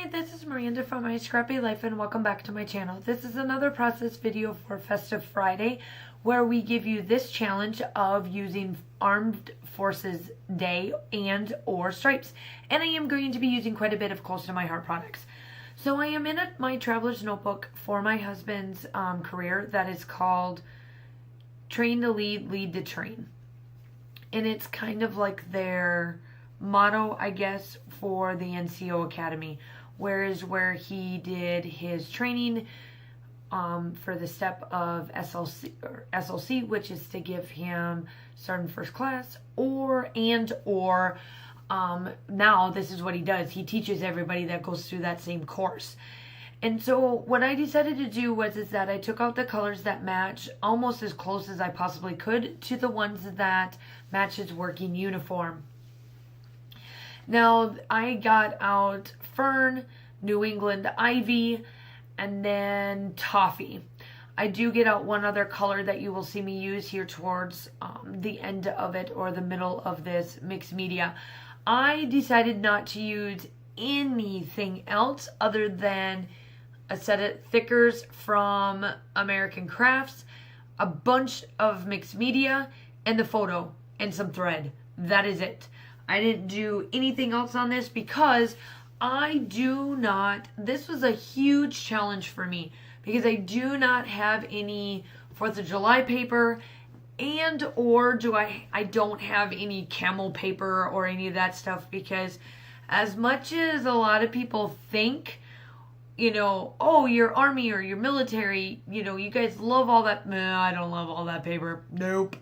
Hi, this is Miranda from My Scrappy Life and welcome back to my channel. This is another process video for Festive Friday where we give you this challenge of using Armed Forces Day and or stripes. And I am going to be using quite a bit of Close to My Heart products. So I am in my traveler's notebook for my husband's career that is called Train to Lead, Lead to Train. And it's kind of like their motto, I guess, for the NCO Academy, where he did his training for the step of SLC, which is to give him Sergeant First Class, or now this is what he does. He teaches everybody that goes through that same course. And so what I decided to do was that I took out the colors that match almost as close as I possibly could to the ones that match his working uniform. Now, I got out Fern, New England Ivy, and then Toffee. I do get out one other color that you will see me use here towards the end of it or the middle of this mixed media. I decided not to use anything else other than a set of thickers from American Crafts, a bunch of mixed media, and the photo, and some thread. That is it. I didn't do anything else on this because this was a huge challenge for me because I do not have any 4th of July paper I don't have any camel paper or any of that stuff because as much as a lot of people think, oh, you're Army or you're military, you guys love all that. Nah, I don't love all that paper. Nope.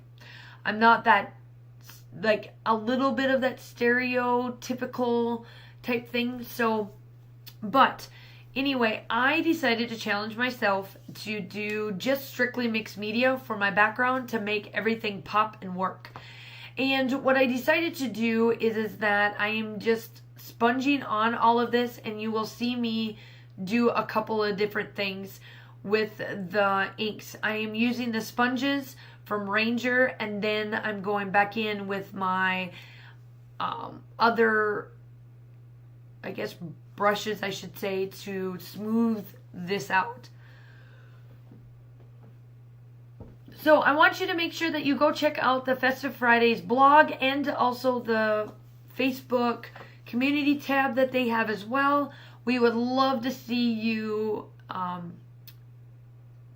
I'm not that, like, a little bit of that stereotypical type thing. So, but anyway, I decided to challenge myself to do just strictly mixed media for my background to make everything pop and work. And what I decided to do is that I am just sponging on all of this, and you will see me do a couple of different things with the inks. I am using the sponges from Ranger, and then I'm going back in with my other, I guess, brushes, I should say, to smooth this out. So I want you to make sure that you go check out the Festive Fridays blog and also the Facebook community tab that they have as well. We would love to see you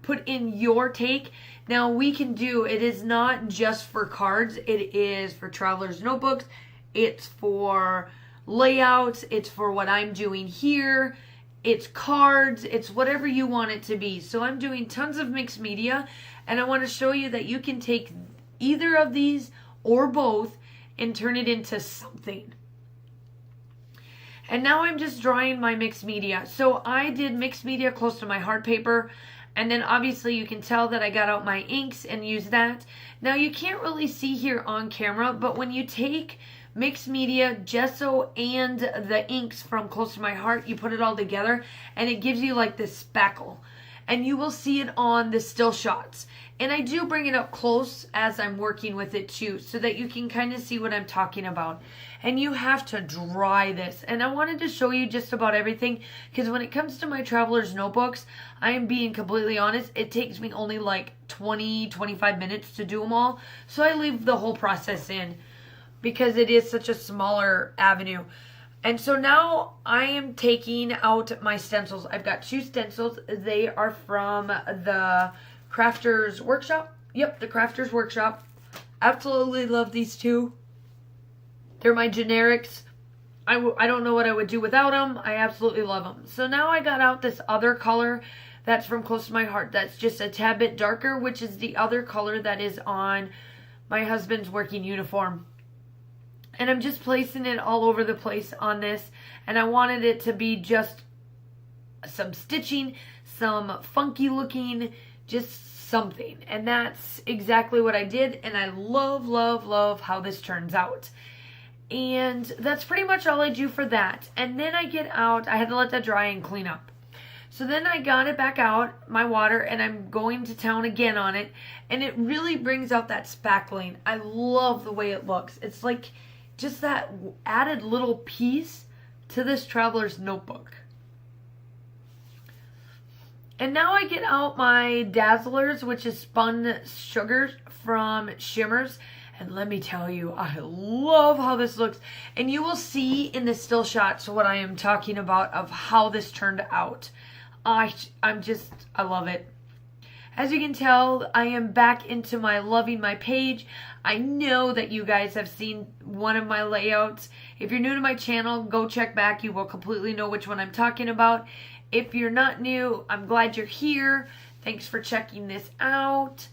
put in your take. Now it is not just for cards, it is for traveler's notebooks, it's for layouts, it's for what I'm doing here, it's cards, it's whatever you want it to be. So I'm doing tons of mixed media, and I want to show you that you can take either of these or both and turn it into something. And now I'm just drawing my mixed media. So I did mixed media Close to My Heart paper. And then obviously you can tell that I got out my inks and used that. Now you can't really see here on camera, but when you take mixed media, gesso, and the inks from Close to My Heart, you put it all together and it gives you like this spackle. And you will see it on the still shots. And I do bring it up close as I'm working with it too, so that you can kind of see what I'm talking about. And you have to dry this. And I wanted to show you just about everything, because when it comes to my traveler's notebooks, I am being completely honest, it takes me only like 20-25 minutes to do them all. So I leave the whole process in, because it is such a smaller avenue. And so now I am taking out my stencils. I've got 2 stencils. They are from the Crafters Workshop. Yep, the Crafters Workshop. Absolutely love these 2. They're my generics. I don't know what I would do without them. I absolutely love them. So now I got out this other color that's from Close to My Heart. That's just a tad bit darker, which is the other color that is on my husband's working uniform. And I'm just placing it all over the place on this. And I wanted it to be just some stitching, some funky looking, just something. And that's exactly what I did. And I love, love, love how this turns out. And that's pretty much all I do for that. And then I get out, I had to let that dry and clean up. So then I got it back out, my water, and I'm going to town again on it. And it really brings out that spackling. I love the way it looks. It's like just that added little piece to this traveler's notebook. And now I get out my Dazzlers, which is spun sugar from Shimmers. And let me tell you, I love how this looks. And you will see in the still shots what I am talking about of how this turned out. I love it. As you can tell, I am back into my loving my page. I know that you guys have seen one of my layouts. If you're new to my channel, go check back. You will completely know which one I'm talking about. If you're not new, I'm glad you're here. Thanks for checking this out.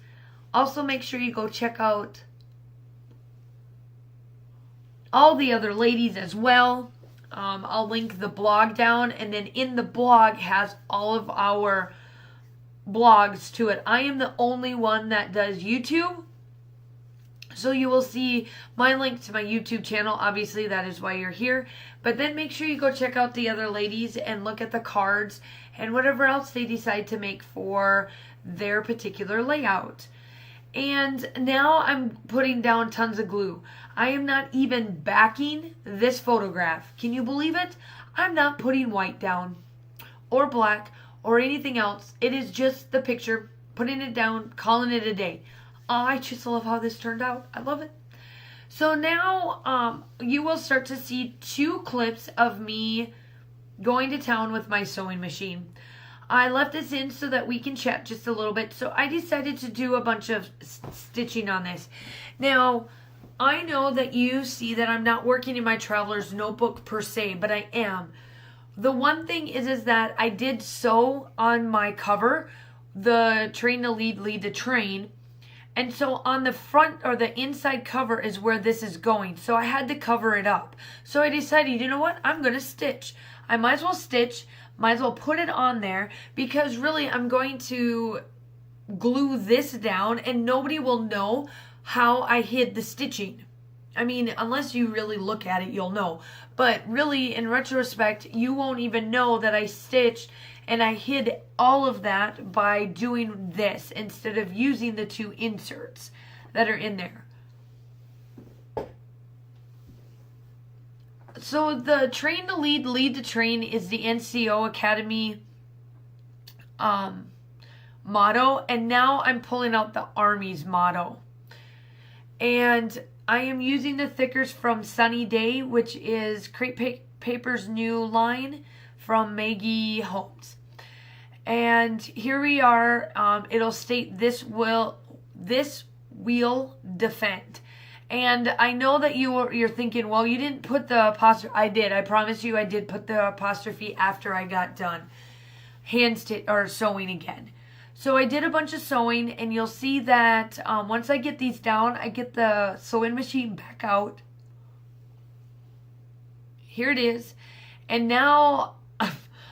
Also, make sure you go check out all the other ladies as well. I'll link the blog down, and then in the blog has all of our blogs to it. I am the only one that does YouTube, so you will see my link to my YouTube channel. Obviously, that is why you're here. But then make sure you go check out the other ladies and look at the cards and whatever else they decide to make for their particular layout. And now I'm putting down tons of glue. I am not even backing this photograph. Can you believe it? I'm not putting white down or black or anything else. It is just the picture, putting it down, calling it a day. I just love how this turned out. I love it. So now you will start to see 2 clips of me going to town with my sewing machine. I left this in so that we can chat just a little bit. So I decided to do a bunch of stitching on this. Now, I know that you see that I'm not working in my traveler's notebook per se, but I am. The one thing is that I did sew on my cover, the train to lead, lead to train. And so on the front or the inside cover is where this is going. So I had to cover it up. So I decided, you know what? I'm going to stitch. I might as well stitch. Might as well put it on there, because really I'm going to glue this down and nobody will know how I hid the stitching. I mean, unless you really look at it, you'll know. But really, in retrospect, you won't even know that I stitched and I hid all of that by doing this instead of using the 2 inserts that are in there. So the train to lead, lead to train is the NCO Academy motto. And now I'm pulling out the Army's motto. And I am using the thickers from Sunny Day, which is Crepe Paper's new line from Maggie Holmes. And here we are. It'll state this will defend. And I know that you're thinking, well, you didn't put the apostrophe. I did. I promise you I did put the apostrophe after I got done sewing again. So I did a bunch of sewing, and you'll see that once I get these down, I get the sewing machine back out. Here it is. And now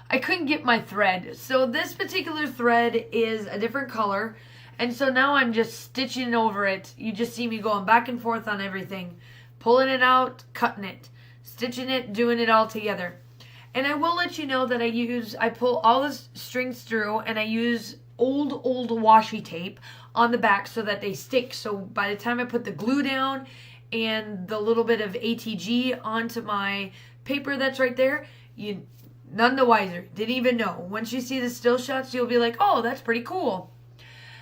I couldn't get my thread. So this particular thread is a different color. And so now I'm just stitching over it. You just see me going back and forth on everything. Pulling it out, cutting it, stitching it, doing it all together. And I will let you know that I pull all the strings through, and I use old washi tape on the back so that they stick. So by the time I put the glue down and the little bit of ATG onto my paper that's right there, you none the wiser. Didn't even know. Once you see the still shots, you'll be like, oh, that's pretty cool.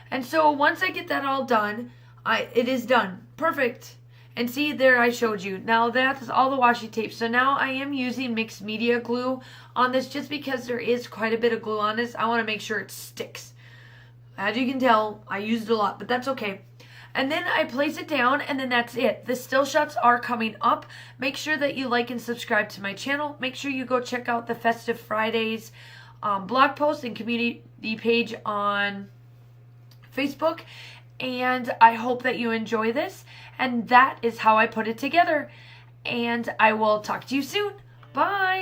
And so once I get that all done, it is done. Perfect. And see, there I showed you. Now that's all the washi tape. So now I am using mixed media glue on this just because there is quite a bit of glue on this. I want to make sure it sticks. As you can tell, I used a lot, but that's okay. And then I place it down, and then that's it. The still shots are coming up. Make sure that you like and subscribe to my channel. Make sure you go check out the Festive Fridays blog post and community page on Facebook. And I hope that you enjoy this. And that is how I put it together. And I will talk to you soon. Bye.